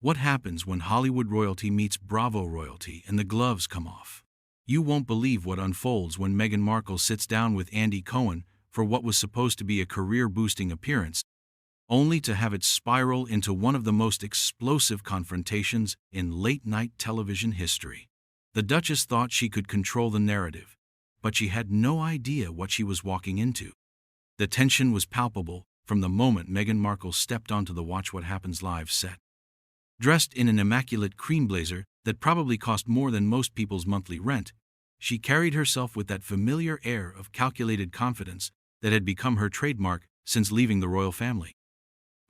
What happens when Hollywood royalty meets Bravo royalty and the gloves come off? You won't believe what unfolds when Meghan Markle sits down with Andy Cohen for what was supposed to be a career-boosting appearance, only to have it spiral into one of the most explosive confrontations in late-night television history. The Duchess thought she could control the narrative, but she had no idea what she was walking into. The tension was palpable from the moment Meghan Markle stepped onto the Watch What Happens Live set. Dressed in an immaculate cream blazer that probably cost more than most people's monthly rent, she carried herself with that familiar air of calculated confidence that had become her trademark since leaving the royal family.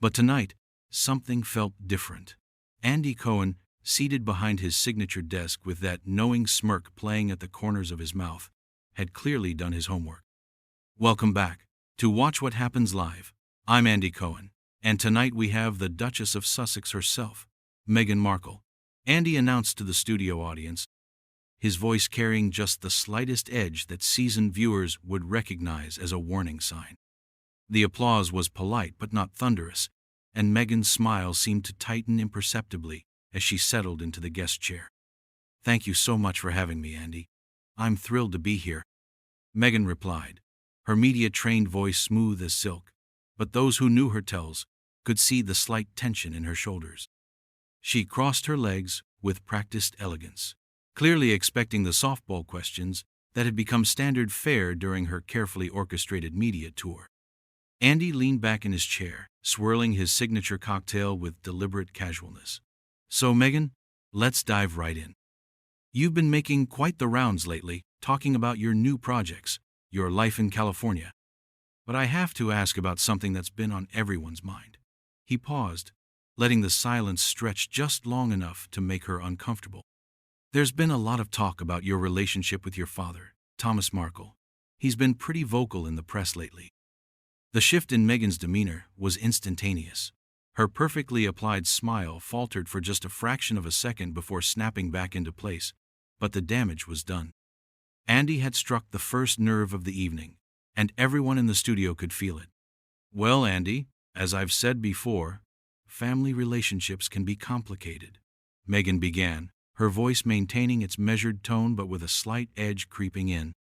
But tonight, something felt different. Andy Cohen, seated behind his signature desk with that knowing smirk playing at the corners of his mouth, had clearly done his homework. Welcome back to Watch What Happens Live. I'm Andy Cohen, and tonight we have the Duchess of Sussex herself, Meghan Markle. Andy announced to the studio audience, his voice carrying just the slightest edge that seasoned viewers would recognize as a warning sign. The applause was polite but not thunderous, and Meghan's smile seemed to tighten imperceptibly as she settled into the guest chair. "Thank you so much for having me, Andy. I'm thrilled to be here," Meghan replied, her media-trained voice smooth as silk, but those who knew her tells could see the slight tension in her shoulders. She crossed her legs with practiced elegance, clearly expecting the softball questions that had become standard fare during her carefully orchestrated media tour. Andy leaned back in his chair, swirling his signature cocktail with deliberate casualness. "So, Meghan, let's dive right in. You've been making quite the rounds lately, talking about your new projects, your life in California. But I have to ask about something that's been on everyone's mind." He paused, letting the silence stretch just long enough to make her uncomfortable. "There's been a lot of talk about your relationship with your father, Thomas Markle. He's been pretty vocal in the press lately." The shift in Meghan's demeanor was instantaneous. Her perfectly applied smile faltered for just a fraction of a second before snapping back into place, but the damage was done. Andy had struck the first nerve of the evening, and everyone in the studio could feel it. "Well, Andy, as I've said before, family relationships can be complicated," Meghan began, her voice maintaining its measured tone but with a slight edge creeping in.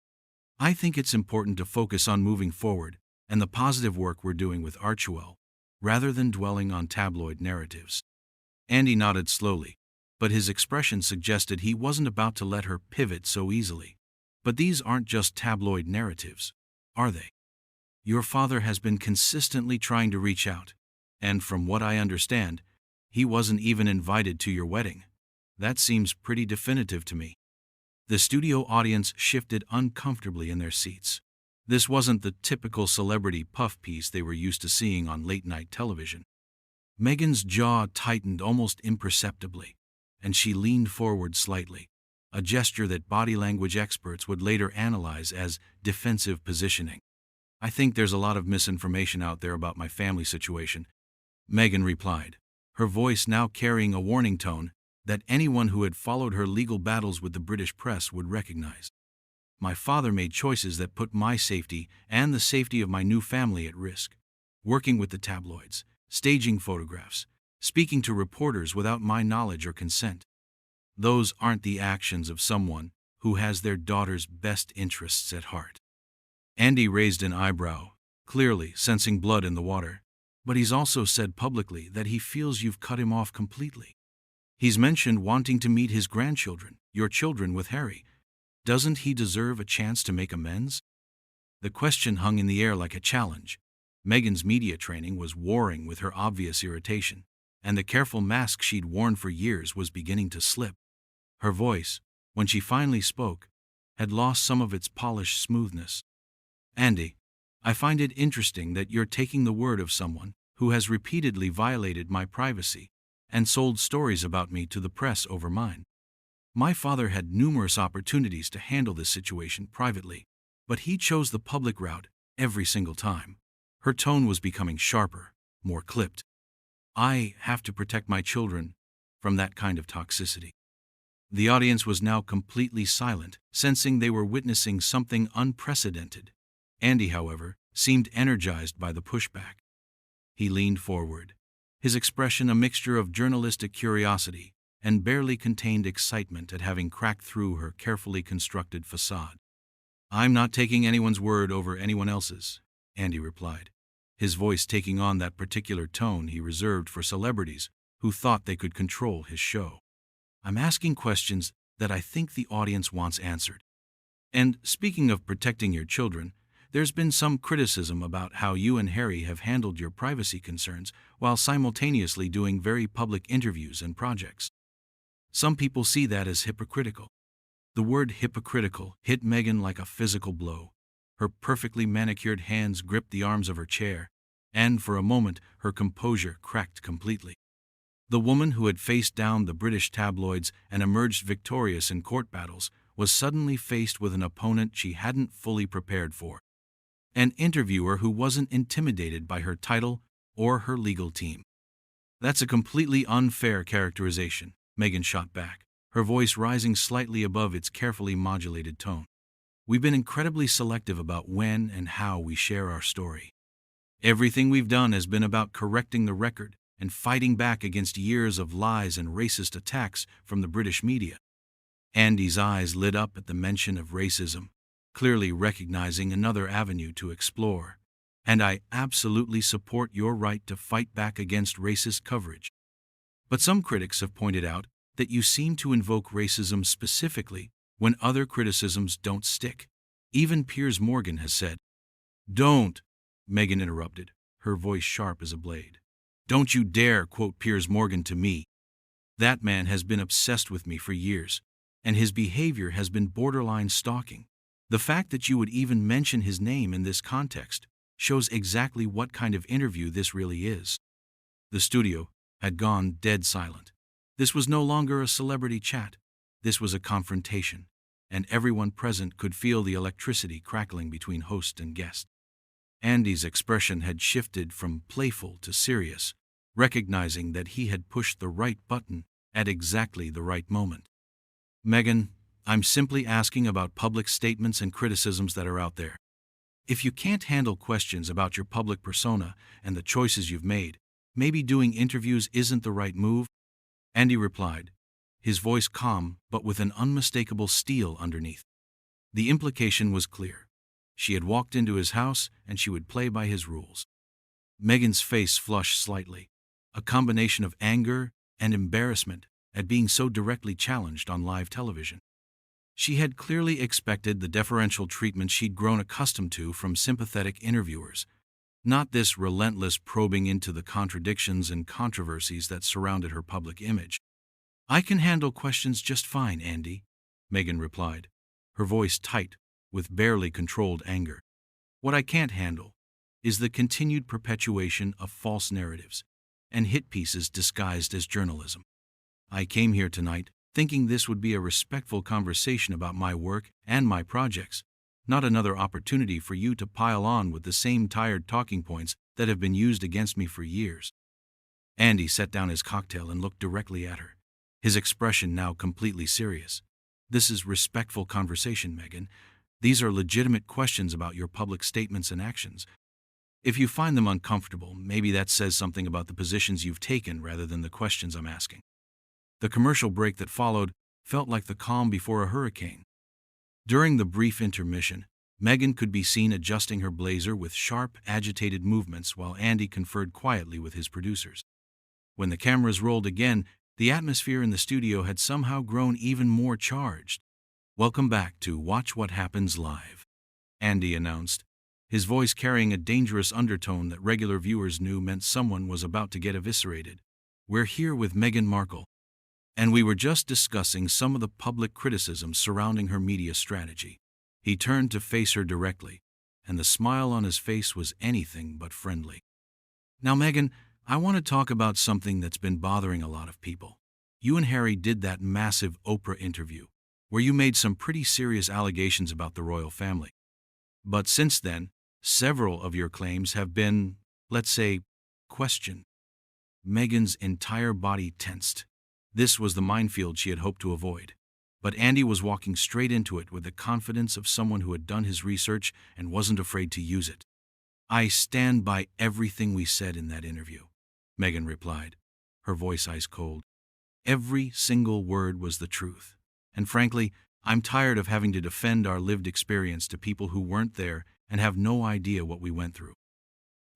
"I think it's important to focus on moving forward and the positive work we're doing with Archewell, rather than dwelling on tabloid narratives." Andy nodded slowly, but his expression suggested he wasn't about to let her pivot so easily. "But these aren't just tabloid narratives, are they? Your father has been consistently trying to reach out, and from what I understand, he wasn't even invited to your wedding. That seems pretty definitive to me." The studio audience shifted uncomfortably in their seats. This wasn't the typical celebrity puff piece they were used to seeing on late-night television. Meghan's jaw tightened almost imperceptibly, and she leaned forward slightly, a gesture that body language experts would later analyze as defensive positioning. "I think there's a lot of misinformation out there about my family situation," Meghan replied, her voice now carrying a warning tone that anyone who had followed her legal battles with the British press would recognize. "My father made choices that put my safety and the safety of my new family at risk. Working with the tabloids, staging photographs, speaking to reporters without my knowledge or consent. Those aren't the actions of someone who has their daughter's best interests at heart." Andy raised an eyebrow, clearly sensing blood in the water. "But he's also said publicly that he feels you've cut him off completely. He's mentioned wanting to meet his grandchildren, your children with Harry. Doesn't he deserve a chance to make amends?" The question hung in the air like a challenge. Meghan's media training was warring with her obvious irritation, and the careful mask she'd worn for years was beginning to slip. Her voice, when she finally spoke, had lost some of its polished smoothness. "Andy, I find it interesting that you're taking the word of someone who has repeatedly violated my privacy and sold stories about me to the press over mine. My father had numerous opportunities to handle this situation privately, but he chose the public route every single time." Her tone was becoming sharper, more clipped. "I have to protect my children from that kind of toxicity." The audience was now completely silent, sensing they were witnessing something unprecedented. Andy, however, seemed energized by the pushback. He leaned forward, his expression a mixture of journalistic curiosity and barely contained excitement at having cracked through her carefully constructed facade. "I'm not taking anyone's word over anyone else's," Andy replied, his voice taking on that particular tone he reserved for celebrities who thought they could control his show. "I'm asking questions that I think the audience wants answered. And speaking of protecting your children, there's been some criticism about how you and Harry have handled your privacy concerns while simultaneously doing very public interviews and projects. Some people see that as hypocritical." The word hypocritical hit Meghan like a physical blow. Her perfectly manicured hands gripped the arms of her chair, and for a moment her composure cracked completely. The woman who had faced down the British tabloids and emerged victorious in court battles was suddenly faced with an opponent she hadn't fully prepared for. An interviewer who wasn't intimidated by her title or her legal team. "That's a completely unfair characterization," Meghan shot back, her voice rising slightly above its carefully modulated tone. "We've been incredibly selective about when and how we share our story. Everything we've done has been about correcting the record and fighting back against years of lies and racist attacks from the British media." Andy's eyes lit up at the mention of racism, clearly recognizing another avenue to explore. "And I absolutely support your right to fight back against racist coverage. But some critics have pointed out that you seem to invoke racism specifically when other criticisms don't stick. Even Piers Morgan has said." "Don't," Meghan interrupted, her voice sharp as a blade. "Don't you dare quote Piers Morgan to me. That man has been obsessed with me for years, and his behavior has been borderline stalking. The fact that you would even mention his name in this context shows exactly what kind of interview this really is." The studio had gone dead silent. This was no longer a celebrity chat. This was a confrontation, and everyone present could feel the electricity crackling between host and guest. Andy's expression had shifted from playful to serious, recognizing that he had pushed the right button at exactly the right moment. "Meghan, I'm simply asking about public statements and criticisms that are out there. If you can't handle questions about your public persona and the choices you've made, maybe doing interviews isn't the right move," Andy replied, his voice calm but with an unmistakable steel underneath. The implication was clear. She had walked into his house and she would play by his rules. Meghan's face flushed slightly, a combination of anger and embarrassment at being so directly challenged on live television. She had clearly expected the deferential treatment she'd grown accustomed to from sympathetic interviewers, not this relentless probing into the contradictions and controversies that surrounded her public image. "I can handle questions just fine, Andy," Meghan replied, her voice tight with barely controlled anger. "What I can't handle is the continued perpetuation of false narratives and hit pieces disguised as journalism. I came here tonight thinking this would be a respectful conversation about my work and my projects, not another opportunity for you to pile on with the same tired talking points that have been used against me for years." Andy set down his cocktail and looked directly at her, his expression now completely serious. "This is respectful conversation, Meghan. These are legitimate questions about your public statements and actions. If you find them uncomfortable, maybe that says something about the positions you've taken rather than the questions I'm asking." The commercial break that followed felt like the calm before a hurricane. During the brief intermission, Meghan could be seen adjusting her blazer with sharp, agitated movements while Andy conferred quietly with his producers. When the cameras rolled again, the atmosphere in the studio had somehow grown even more charged. "Welcome back to Watch What Happens Live," Andy announced, his voice carrying a dangerous undertone that regular viewers knew meant someone was about to get eviscerated. "We're here with Meghan Markle, and we were just discussing some of the public criticisms surrounding her media strategy." He turned to face her directly, and the smile on his face was anything but friendly. "Now, Meghan, I want to talk about something that's been bothering a lot of people. You and Harry did that massive Oprah interview, where you made some pretty serious allegations about the royal family. But since then, several of your claims have been, let's say, questioned." Meghan's entire body tensed. This was the minefield she had hoped to avoid. But Andy was walking straight into it with the confidence of someone who had done his research and wasn't afraid to use it. "I stand by everything we said in that interview. Meghan replied, her voice ice cold. Every single word was the truth. And frankly, I'm tired of having to defend our lived experience to people who weren't there and have no idea what we went through.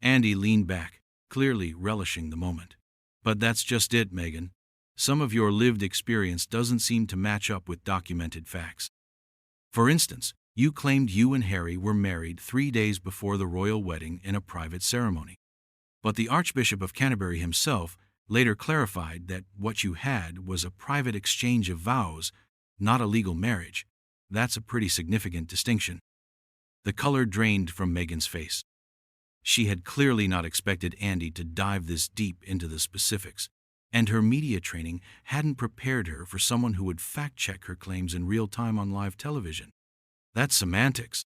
Andy leaned back, clearly relishing the moment. But that's just it, Meghan. Some of your lived experience doesn't seem to match up with documented facts. For instance, you claimed you and Harry were married 3 days before the royal wedding in a private ceremony. But the Archbishop of Canterbury himself later clarified that what you had was a private exchange of vows, not a legal marriage. That's a pretty significant distinction. The color drained from Meghan's face. She had clearly not expected Andy to dive this deep into the specifics, and her media training hadn't prepared her for someone who would fact-check her claims in real time on live television. That's semantics,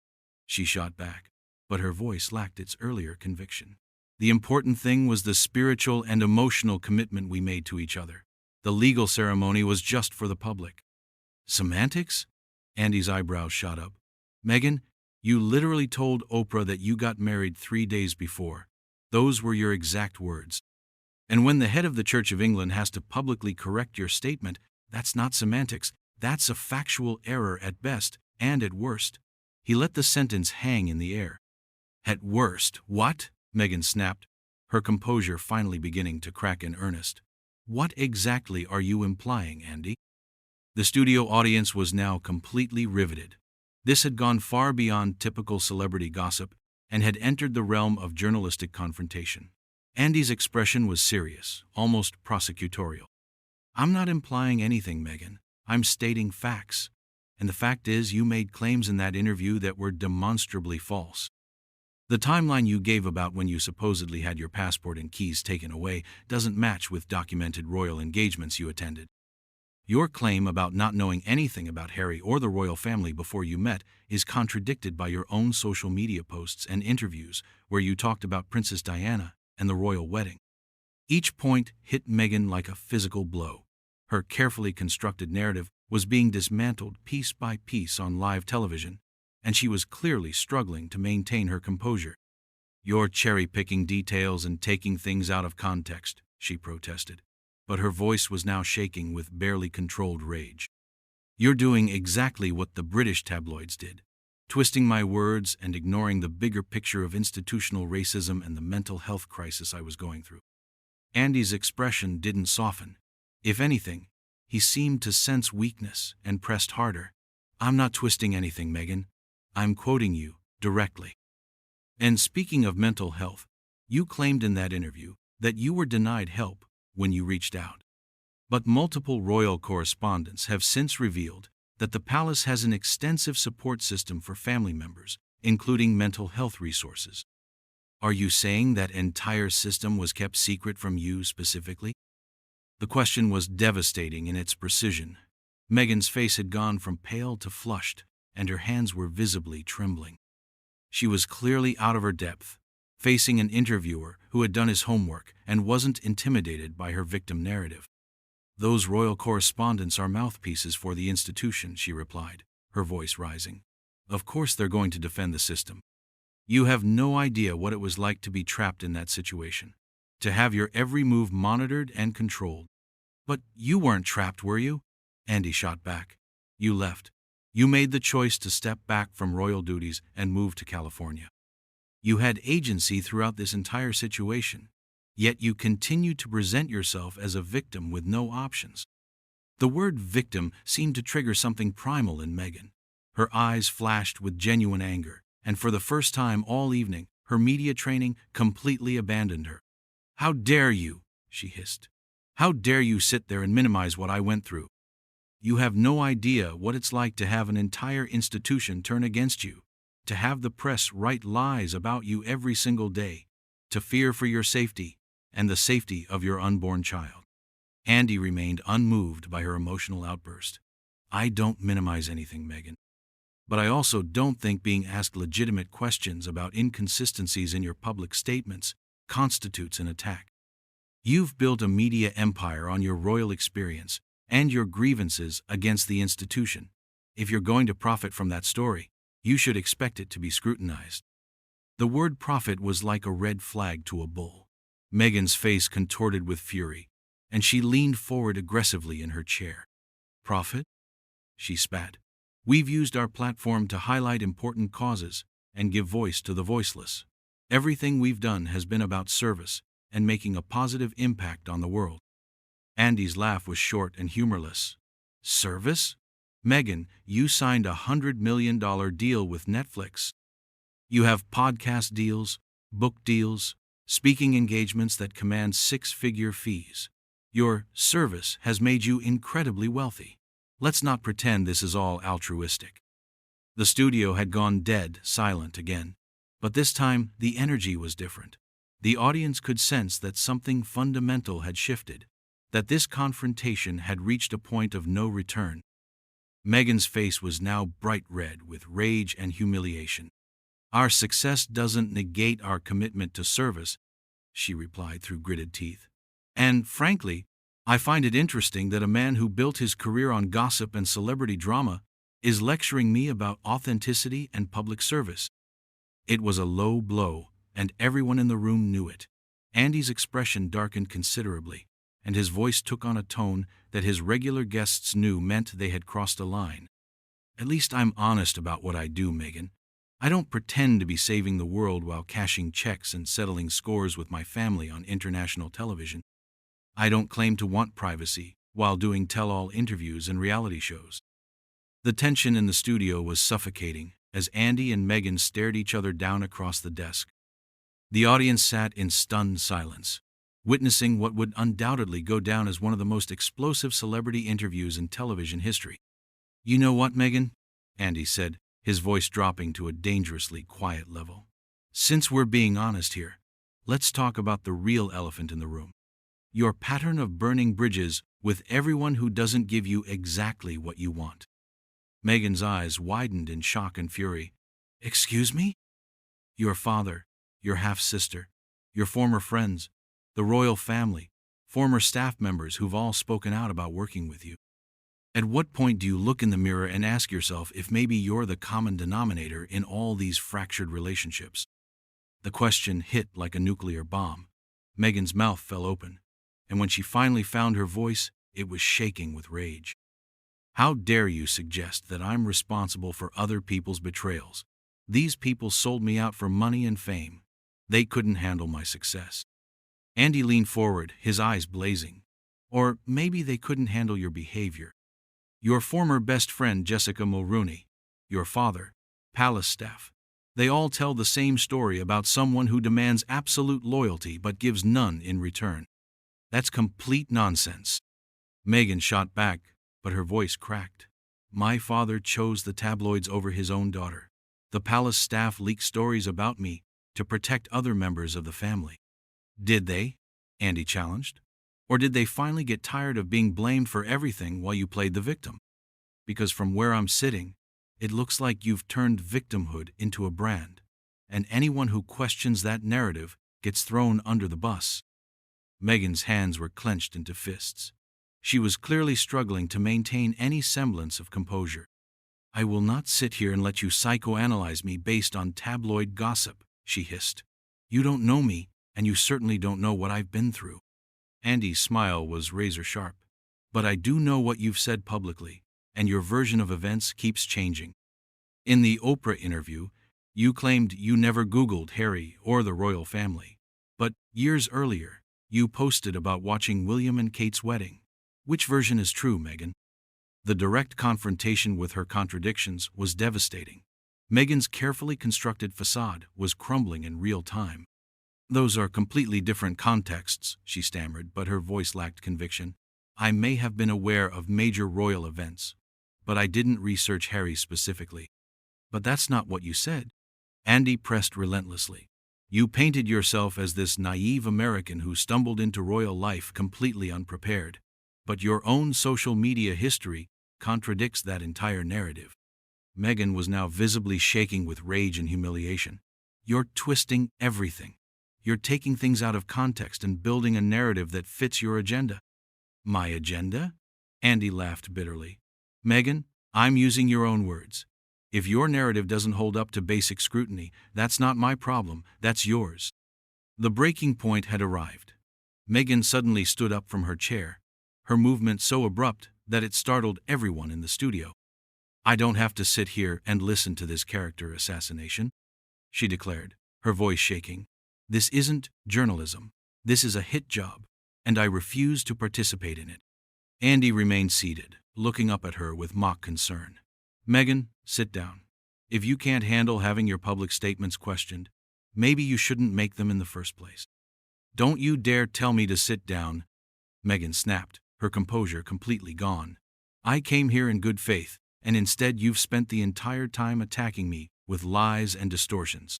she shot back, but her voice lacked its earlier conviction. The important thing was the spiritual and emotional commitment we made to each other. The legal ceremony was just for the public. Semantics? Andy's eyebrows shot up. Meghan, you literally told Oprah that you got married 3 days before. Those were your exact words. And when the head of the Church of England has to publicly correct your statement, that's not semantics. That's a factual error at best, and at worst. He let the sentence hang in the air. At worst, what? Meghan snapped, her composure finally beginning to crack in earnest. What exactly are you implying, Andy? The studio audience was now completely riveted. This had gone far beyond typical celebrity gossip and had entered the realm of journalistic confrontation. Andy's expression was serious, almost prosecutorial. I'm not implying anything, Meghan. I'm stating facts. And the fact is, you made claims in that interview that were demonstrably false. The timeline you gave about when you supposedly had your passport and keys taken away doesn't match with documented royal engagements you attended. Your claim about not knowing anything about Harry or the royal family before you met is contradicted by your own social media posts and interviews where you talked about Princess Diana and the royal wedding. Each point hit Meghan like a physical blow. Her carefully constructed narrative was being dismantled piece by piece on live television, and she was clearly struggling to maintain her composure. You're cherry-picking details and taking things out of context, she protested, but her voice was now shaking with barely controlled rage. You're doing exactly what the British tabloids did, twisting my words and ignoring the bigger picture of institutional racism and the mental health crisis I was going through. Andy's expression didn't soften. If anything, he seemed to sense weakness and pressed harder. I'm not twisting anything, Meghan. I'm quoting you directly. And speaking of mental health, you claimed in that interview that you were denied help when you reached out. But multiple royal correspondents have since revealed that the palace has an extensive support system for family members, including mental health resources. Are you saying that entire system was kept secret from you specifically? The question was devastating in its precision. Meghan's face had gone from pale to flushed, and her hands were visibly trembling. She was clearly out of her depth, facing an interviewer who had done his homework and wasn't intimidated by her victim narrative. Those royal correspondents are mouthpieces for the institution, she replied, her voice rising. Of course they're going to defend the system. You have no idea what it was like to be trapped in that situation, to have your every move monitored and controlled. But you weren't trapped, were you? Andy shot back. You left. You made the choice to step back from royal duties and move to California. You had agency throughout this entire situation, yet you continued to present yourself as a victim with no options. The word victim seemed to trigger something primal in Meghan. Her eyes flashed with genuine anger, and for the first time all evening, her media training completely abandoned her. How dare you, she hissed. How dare you sit there and minimize what I went through? You have no idea what it's like to have an entire institution turn against you, to have the press write lies about you every single day, to fear for your safety and the safety of your unborn child. Andy remained unmoved by her emotional outburst. I don't minimize anything, Meghan. But I also don't think being asked legitimate questions about inconsistencies in your public statements constitutes an attack. You've built a media empire on your royal experience and your grievances against the institution. If you're going to profit from that story, you should expect it to be scrutinized. The word profit was like a red flag to a bull. Meghan's face contorted with fury, and she leaned forward aggressively in her chair. Profit? She spat. We've used our platform to highlight important causes and give voice to the voiceless. Everything we've done has been about service and making a positive impact on the world. Andy's laugh was short and humorless. Service? Meghan, you signed a $100 million deal with Netflix. You have podcast deals, book deals, speaking engagements that command six-figure fees. Your service has made you incredibly wealthy. Let's not pretend this is all altruistic. The studio had gone dead silent again, but this time the energy was different. The audience could sense that something fundamental had shifted, that this confrontation had reached a point of no return. Meghan's face was now bright red with rage and humiliation. Our success doesn't negate our commitment to service, she replied through gritted teeth. And, frankly, I find it interesting that a man who built his career on gossip and celebrity drama is lecturing me about authenticity and public service. It was a low blow, and everyone in the room knew it. Andy's expression darkened considerably, and his voice took on a tone that his regular guests knew meant they had crossed a line. At least I'm honest about what I do, Meghan. I don't pretend to be saving the world while cashing checks and settling scores with my family on international television. I don't claim to want privacy while doing tell-all interviews and reality shows. The tension in the studio was suffocating as Andy and Meghan stared each other down across the desk. The audience sat in stunned silence, witnessing what would undoubtedly go down as one of the most explosive celebrity interviews in television history. You know what, Meghan? Andy said, his voice dropping to a dangerously quiet level. Since we're being honest here, let's talk about the real elephant in the room. Your pattern of burning bridges with everyone who doesn't give you exactly what you want. Meghan's eyes widened in shock and fury. Excuse me? Your father, your half-sister, your former friends, the royal family, former staff members who've all spoken out about working with you. At what point do you look in the mirror and ask yourself if maybe you're the common denominator in all these fractured relationships? The question hit like a nuclear bomb. Meghan's mouth fell open, and when she finally found her voice, it was shaking with rage. How dare you suggest that I'm responsible for other people's betrayals? These people sold me out for money and fame. They couldn't handle my success. Andy leaned forward, his eyes blazing. Or maybe they couldn't handle your behavior. Your former best friend Jessica Mulrooney, your father, palace staff. They all tell the same story about someone who demands absolute loyalty but gives none in return. That's complete nonsense. Meghan shot back, but her voice cracked. My father chose the tabloids over his own daughter. The palace staff leaked stories about me to protect other members of the family. Did they? Andy challenged. Or did they finally get tired of being blamed for everything while you played the victim? Because from where I'm sitting, it looks like you've turned victimhood into a brand, and anyone who questions that narrative gets thrown under the bus. Meghan's hands were clenched into fists. She was clearly struggling to maintain any semblance of composure. I will not sit here and let you psychoanalyze me based on tabloid gossip, she hissed. You don't know me, and you certainly don't know what I've been through. Andy's smile was razor-sharp. But I do know what you've said publicly, and your version of events keeps changing. In the Oprah interview, you claimed you never Googled Harry or the royal family. But years earlier, you posted about watching William and Kate's wedding. Which version is true, Meghan? The direct confrontation with her contradictions was devastating. Meghan's carefully constructed facade was crumbling in real time. Those are completely different contexts, she stammered, but her voice lacked conviction. I may have been aware of major royal events, but I didn't research Harry specifically. But that's not what you said. Andy pressed relentlessly. You painted yourself as this naive American who stumbled into royal life completely unprepared. But your own social media history contradicts that entire narrative. Meghan was now visibly shaking with rage and humiliation. You're twisting everything. You're taking things out of context and building a narrative that fits your agenda. My agenda? Andy laughed bitterly. Meghan, I'm using your own words. If your narrative doesn't hold up to basic scrutiny, that's not my problem, that's yours. The breaking point had arrived. Meghan suddenly stood up from her chair, her movement so abrupt that it startled everyone in the studio. "I don't have to sit here and listen to this character assassination," she declared, her voice shaking. "This isn't journalism. This is a hit job, and I refuse to participate in it." Andy remained seated, looking up at her with mock concern. "Meghan, sit down. If you can't handle having your public statements questioned, maybe you shouldn't make them in the first place." "Don't you dare tell me to sit down," Meghan snapped, her composure completely gone. "I came here in good faith, and instead you've spent the entire time attacking me with lies and distortions."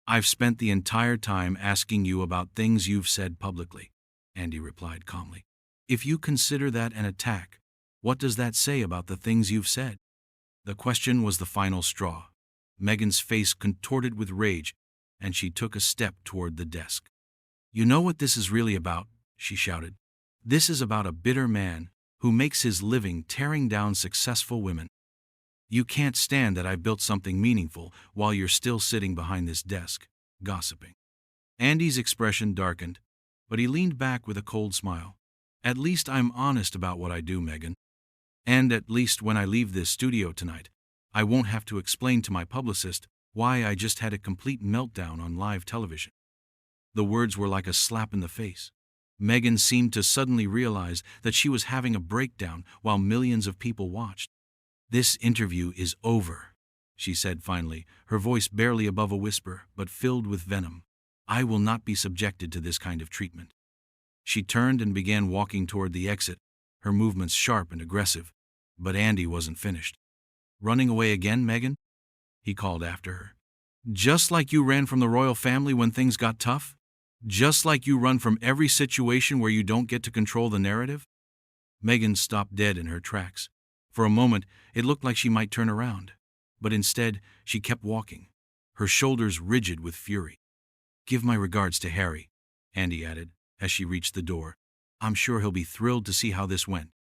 "I've spent the entire time asking you about things you've said publicly," Andy replied calmly. "If you consider that an attack, what does that say about the things you've said?" The question was the final straw. Meghan's face contorted with rage, and she took a step toward the desk. "You know what this is really about?" she shouted. "This is about a bitter man who makes his living tearing down successful women. You can't stand that I built something meaningful while you're still sitting behind this desk, gossiping." Andy's expression darkened, but he leaned back with a cold smile. "At least I'm honest about what I do, Meghan. And at least when I leave this studio tonight, I won't have to explain to my publicist why I just had a complete meltdown on live television." The words were like a slap in the face. Meghan seemed to suddenly realize that she was having a breakdown while millions of people watched. "This interview is over," she said finally, her voice barely above a whisper, but filled with venom. "I will not be subjected to this kind of treatment." She turned and began walking toward the exit, her movements sharp and aggressive, but Andy wasn't finished. "Running away again, Meghan?" he called after her. "Just like you ran from the royal family when things got tough? Just like you run from every situation where you don't get to control the narrative?" Meghan stopped dead in her tracks. For a moment, it looked like she might turn around, but instead, she kept walking, her shoulders rigid with fury. "Give my regards to Harry," Andy added, as she reached the door. "I'm sure he'll be thrilled to see how this went."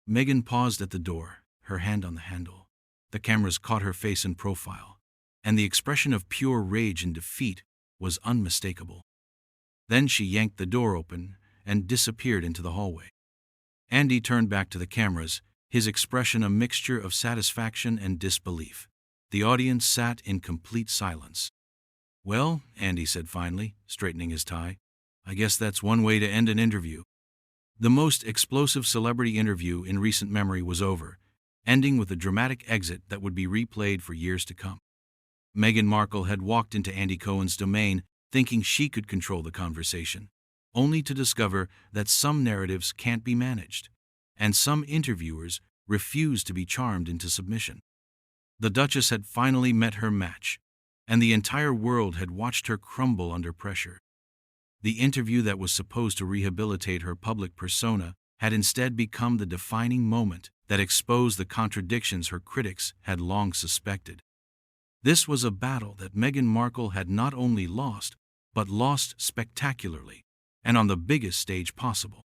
Meghan paused at the door, her hand on the handle. The cameras caught her face in profile, and the expression of pure rage and defeat was unmistakable. Then she yanked the door open and disappeared into the hallway. Andy turned back to the cameras, his expression a mixture of satisfaction and disbelief. The audience sat in complete silence. "Well," Andy said finally, straightening his tie, "I guess that's one way to end an interview." The most explosive celebrity interview in recent memory was over, ending with a dramatic exit that would be replayed for years to come. Meghan Markle had walked into Andy Cohen's domain thinking she could control the conversation, only to discover that some narratives can't be managed, and some interviewers refuse to be charmed into submission. The Duchess had finally met her match, and the entire world had watched her crumble under pressure. The interview that was supposed to rehabilitate her public persona had instead become the defining moment that exposed the contradictions her critics had long suspected. This was a battle that Meghan Markle had not only lost, but lost spectacularly, and on the biggest stage possible.